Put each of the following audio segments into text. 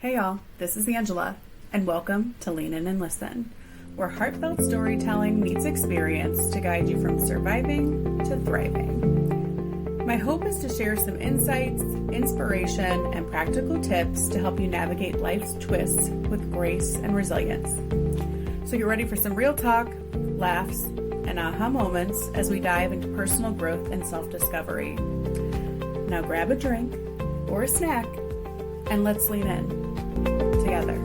Hey y'all, this is Angela, and welcome to Lean In and Listen, where heartfelt storytelling meets experience to guide you from surviving to thriving. My hope is to share some insights, inspiration, and practical tips to help you navigate life's twists with grace and resilience. So get ready for some real talk, laughs, and aha moments as we dive into personal growth and self-discovery. Now grab a drink or a snack, and let's lean in together.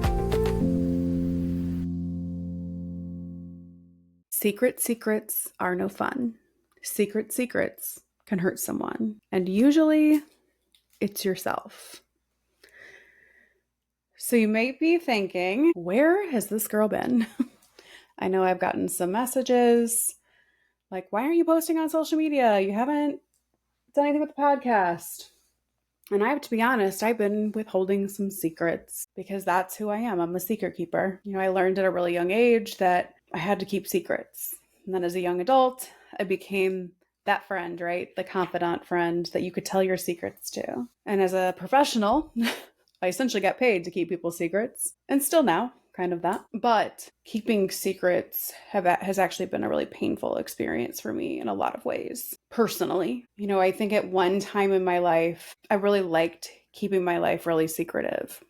Secrets are no fun. Secrets can hurt someone, and usually it's yourself. So you may be thinking, where has this girl been? I know I've gotten some messages like, why aren't you posting on social media? You haven't done anything with the podcast. And I have to be honest, I've been withholding some secrets because that's who I am. I'm a secret keeper. I learned at a really young age that I had to keep secrets. And then as a young adult, I became that friend, right? The confidant friend that you could tell your secrets to. And as a professional, I essentially got paid to keep people's secrets, and still now, kind of that. But keeping secrets has actually been a really painful experience for me in a lot of ways. Personally, I think at one time in my life, I really liked keeping my life really secretive.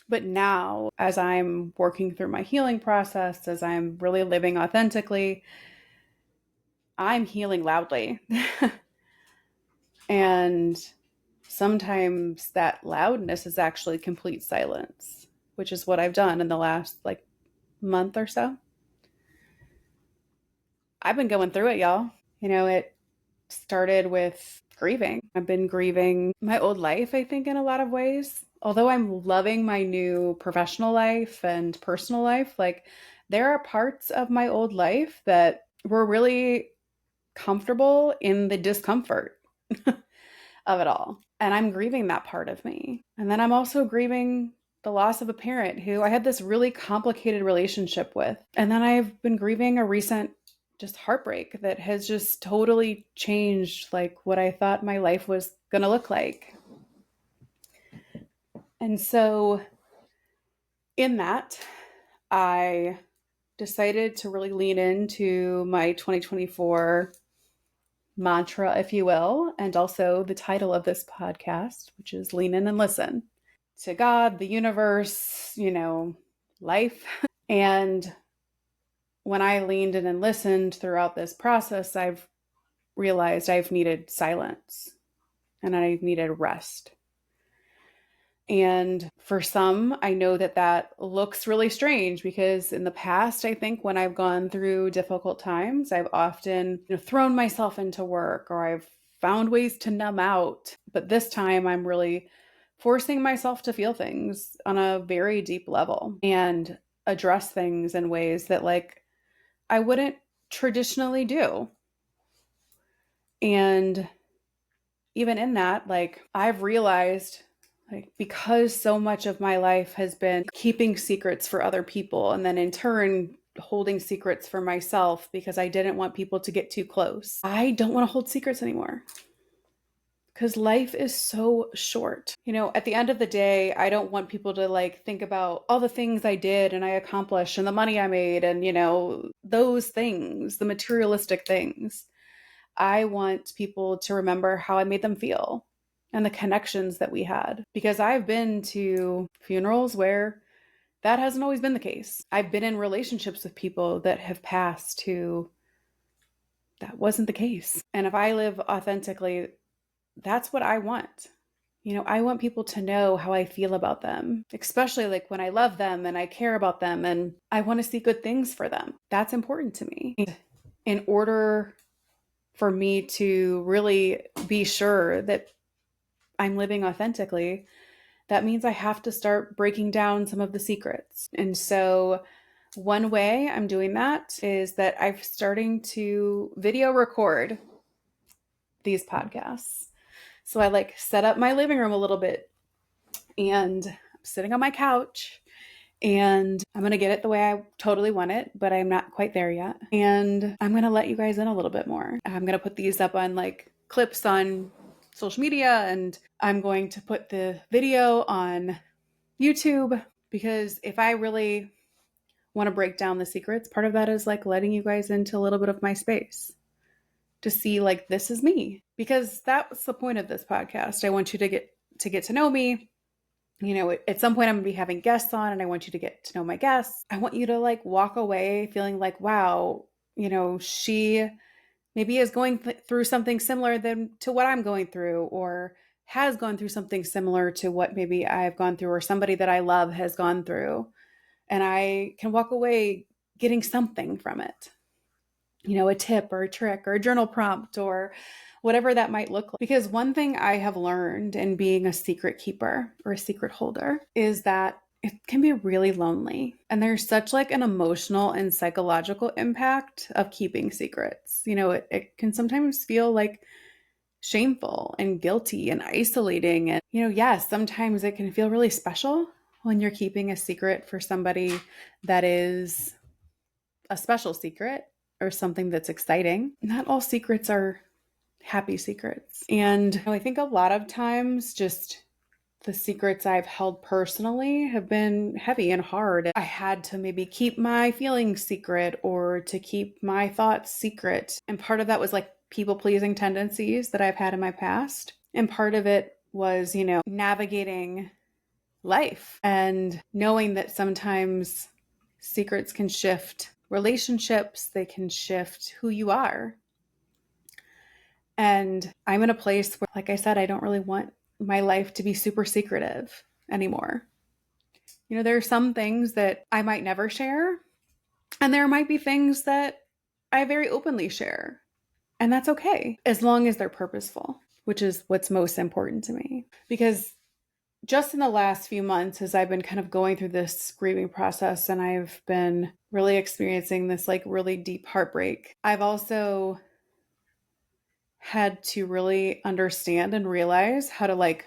But now, as I'm working through my healing process, as I'm really living authentically, I'm healing loudly. And sometimes that loudness is actually complete silence, which is what I've done in the last month or so. I've been going through it, y'all. It started with grieving. I've been grieving my old life, I think, in a lot of ways. Although I'm loving my new professional life and personal life, there are parts of my old life that were really comfortable in the discomfort of it all. And I'm grieving that part of me. And then I'm also grieving the loss of a parent who I had this really complicated relationship with. And then I've been grieving a recent just heartbreak that has just totally changed what I thought my life was going to look like. And so in that, I decided to really lean into my 2024 mantra, if you will, and also the title of this podcast, which is Lean In and Listen. To God, the universe, life. And when I leaned in and listened throughout this process, I've realized I've needed silence and I needed rest. And for some, I know that looks really strange because in the past, I think when I've gone through difficult times, I've often thrown myself into work or I've found ways to numb out. But this time I'm really forcing myself to feel things on a very deep level and address things in ways that I wouldn't traditionally do. And even in that, I've realized because so much of my life has been keeping secrets for other people and then in turn holding secrets for myself because I didn't want people to get too close. I don't want to hold secrets anymore because life is so short. At the end of the day, I don't want people to think about all the things I did and I accomplished and the money I made and, those things, the materialistic things. I want people to remember how I made them feel and the connections that we had. Because I've been to funerals where that hasn't always been the case. I've been in relationships with people that have passed who that wasn't the case. And if I live authentically, that's what I want. I want people to know how I feel about them, especially when I love them and I care about them and I want to see good things for them. That's important to me. In order for me to really be sure that I'm living authentically, that means I have to start breaking down some of the secrets. And so one way I'm doing that is that I'm starting to video record these podcasts. So I set up my living room a little bit and I'm sitting on my couch and I'm going to get it the way I totally want it, but I'm not quite there yet. And I'm going to let you guys in a little bit more. I'm going to put these up on clips on social media, and I'm going to put the video on YouTube, because if I really want to break down the secrets, part of that is like letting you guys into a little bit of my space to see like this is me, because that's the point of this podcast. I want you to get to know me. You know, at some point I'm going to be having guests on, and I want you to get to know my guests. I want you to like walk away feeling like, wow, you know, she maybe is going through something similar to what I'm going through, or has gone through something similar to what maybe I've gone through, or somebody that I love has gone through. And I can walk away getting something from it, you know, a tip or a trick or a journal prompt or whatever that might look like. Because one thing I have learned in being a secret keeper or a secret holder is that it can be really lonely. And there's such like an emotional and psychological impact of keeping secrets. You know, it can sometimes feel like shameful and guilty and isolating. And, you know, yes, sometimes it can feel really special when you're keeping a secret for somebody that is a special secret or something that's exciting. Not all secrets are happy secrets. And you know, I think a lot of times just the secrets I've held personally have been heavy and hard. I had to maybe keep my feelings secret or to keep my thoughts secret. And part of that was like people pleasing tendencies that I've had in my past. And part of it was, you know, navigating life and knowing that sometimes secrets can shift relationships, they can shift who you are. And I'm in a place where, like I said, I don't really want my life to be super secretive anymore. You know, there are some things that I might never share, and there might be things that I very openly share. And that's okay, as long as they're purposeful, which is what's most important to me. Because just in the last few months, as I've been kind of going through this grieving process and I've been really experiencing this like really deep heartbreak, I've also had to really understand and realize how to like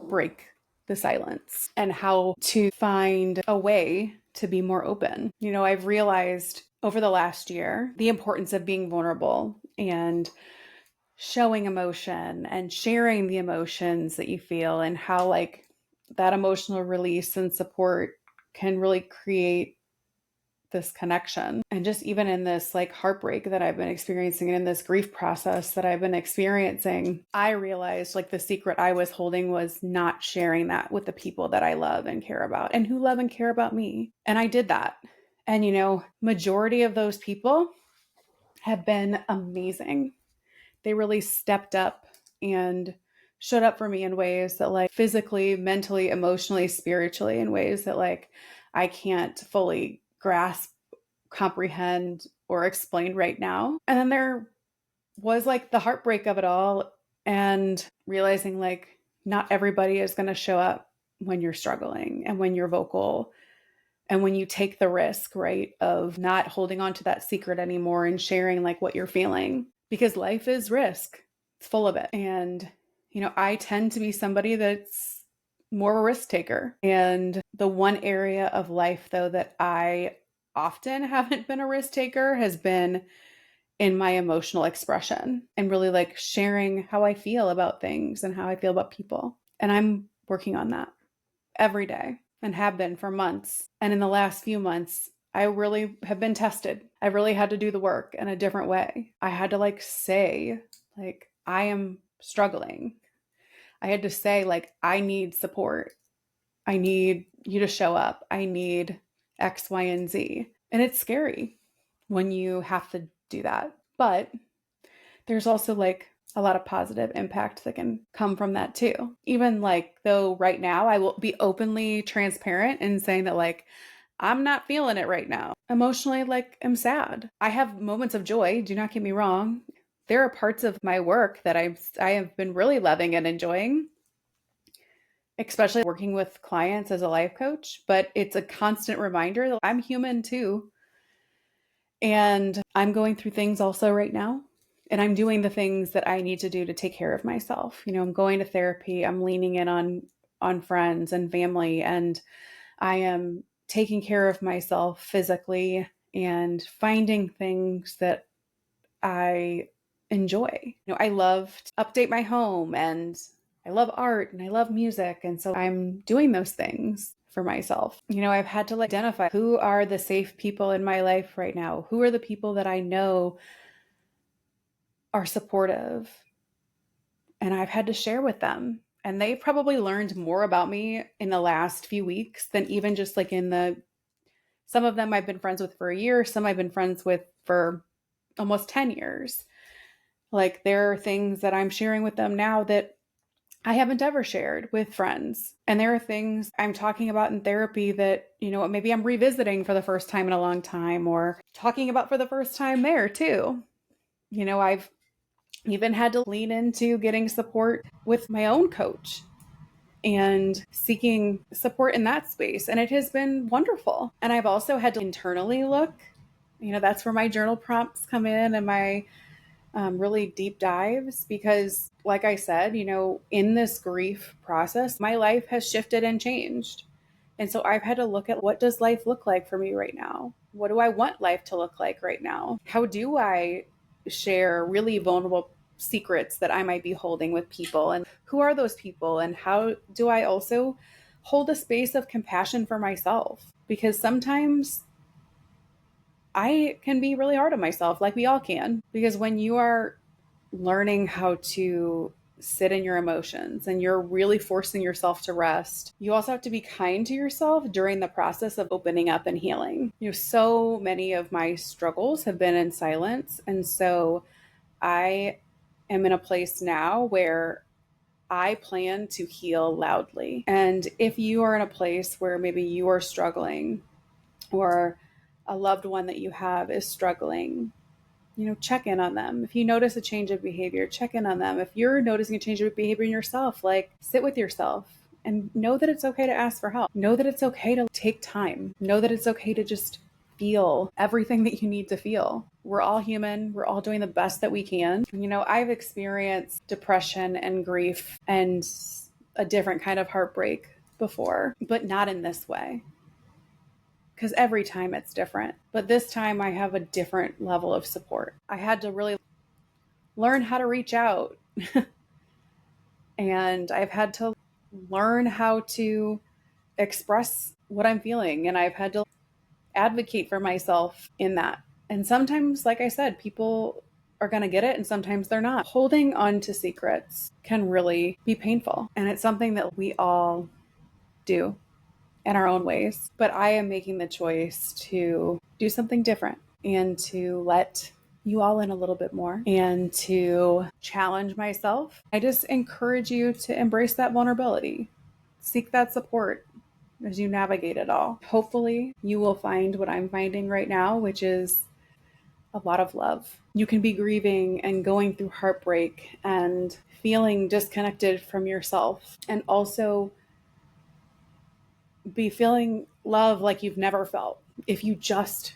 break the silence and how to find a way to be more open. You know, I've realized over the last year the importance of being vulnerable and showing emotion and sharing the emotions that you feel, and how like that emotional release and support can really create this connection. And just even in this like heartbreak that I've been experiencing and in this grief process that I've been experiencing, I realized like the secret I was holding was not sharing that with the people that I love and care about and who love and care about me. And I did that. And, you know, majority of those people have been amazing. They really stepped up and showed up for me in ways that like physically, mentally, emotionally, spiritually, in ways that like I can't fully grasp, comprehend, or explain right now. And then there was like the heartbreak of it all, and realizing like not everybody is going to show up when you're struggling and when you're vocal and when you take the risk, right, of not holding on to that secret anymore and sharing like what you're feeling, because life is risk. It's full of it. And, you know, I tend to be somebody that's more of a risk taker. And the one area of life, though, that I often haven't been a risk taker has been in my emotional expression and really like sharing how I feel about things and how I feel about people. And I'm working on that every day and have been for months. And in the last few months, I really have been tested. I really had to do the work in a different way. I had to like say, like, I am struggling. I had to say, like, I need support. I need you to show up. I need X, Y, and Z. And it's scary when you have to do that. But there's also like a lot of positive impact that can come from that too. Even like, though right now I will be openly transparent in saying that like, I'm not feeling it right now. Emotionally, like I'm sad. I have moments of joy. Do not get me wrong. There are parts of my work that I have been really loving and enjoying, especially working with clients as a life coach, but it's a constant reminder that I'm human too. And I'm going through things also right now. And I'm doing the things that I need to do to take care of myself. You know, I'm going to therapy. I'm leaning in on friends and family, and I am taking care of myself physically and finding things that I enjoy. I love to update my home, and I love art, and I love music. And so I'm doing those things for myself. I've had to identify who are the safe people in my life right now. Who are the people that I know are supportive, and I've had to share with them. And they've probably learned more about me in the last few weeks than even just some of them I've been friends with for a year, some I've been friends with for almost 10 years. There are things that I'm sharing with them now that I haven't ever shared with friends. And there are things I'm talking about in therapy that, maybe I'm revisiting for the first time in a long time, or talking about for the first time there too. I've even had to lean into getting support with my own coach and seeking support in that space. And it has been wonderful. And I've also had to internally look, that's where my journal prompts come in, and my really deep dives, because like I said, in this grief process, my life has shifted and changed. And so I've had to look at, what does life look like for me right now? What do I want life to look like right now? How do I share really vulnerable secrets that I might be holding with people? And who are those people? And how do I also hold a space of compassion for myself? Because sometimes I can be really hard on myself, like we all can, because when you are learning how to sit in your emotions and you're really forcing yourself to rest, you also have to be kind to yourself during the process of opening up and healing. So many of my struggles have been in silence. And so I am in a place now where I plan to heal loudly. And if you are in a place where maybe you are struggling, or a loved one that you have is struggling, check in on them. If you notice a change of behavior, check in on them. If you're noticing a change of behavior in yourself, sit with yourself and know that it's okay to ask for help. Know that it's okay to take time. Know that it's okay to just feel everything that you need to feel. We're all human. We're all doing the best that we can. I've experienced depression and grief and a different kind of heartbreak before, but not in this way. Because every time it's different. But this time I have a different level of support. I had to really learn how to reach out. And I've had to learn how to express what I'm feeling. And I've had to advocate for myself in that. And sometimes, like I said, people are going to get it and sometimes they're not. Holding on to secrets can really be painful. And it's something that we all do in our own ways. But I am making the choice to do something different and to let you all in a little bit more and to challenge myself. I just encourage you to embrace that vulnerability. Seek that support as you navigate it all. Hopefully, you will find what I'm finding right now, which is a lot of love. You can be grieving and going through heartbreak and feeling disconnected from yourself, and also be feeling love like you've never felt if you just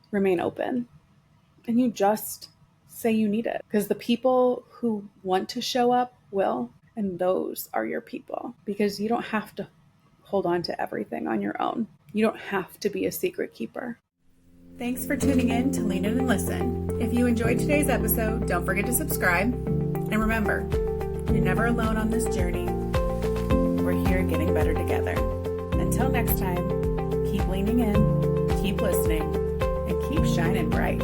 remain open and you just say you need it. Because the people who want to show up will, and those are your people, because you don't have to hold on to everything on your own. You don't have to be a secret keeper. Thanks for tuning in to Lean In and Listen. If you enjoyed today's episode, don't forget to subscribe. And remember, you're never alone on this journey. We're here getting better together. Until next time, keep leaning in, keep listening, and keep shining bright.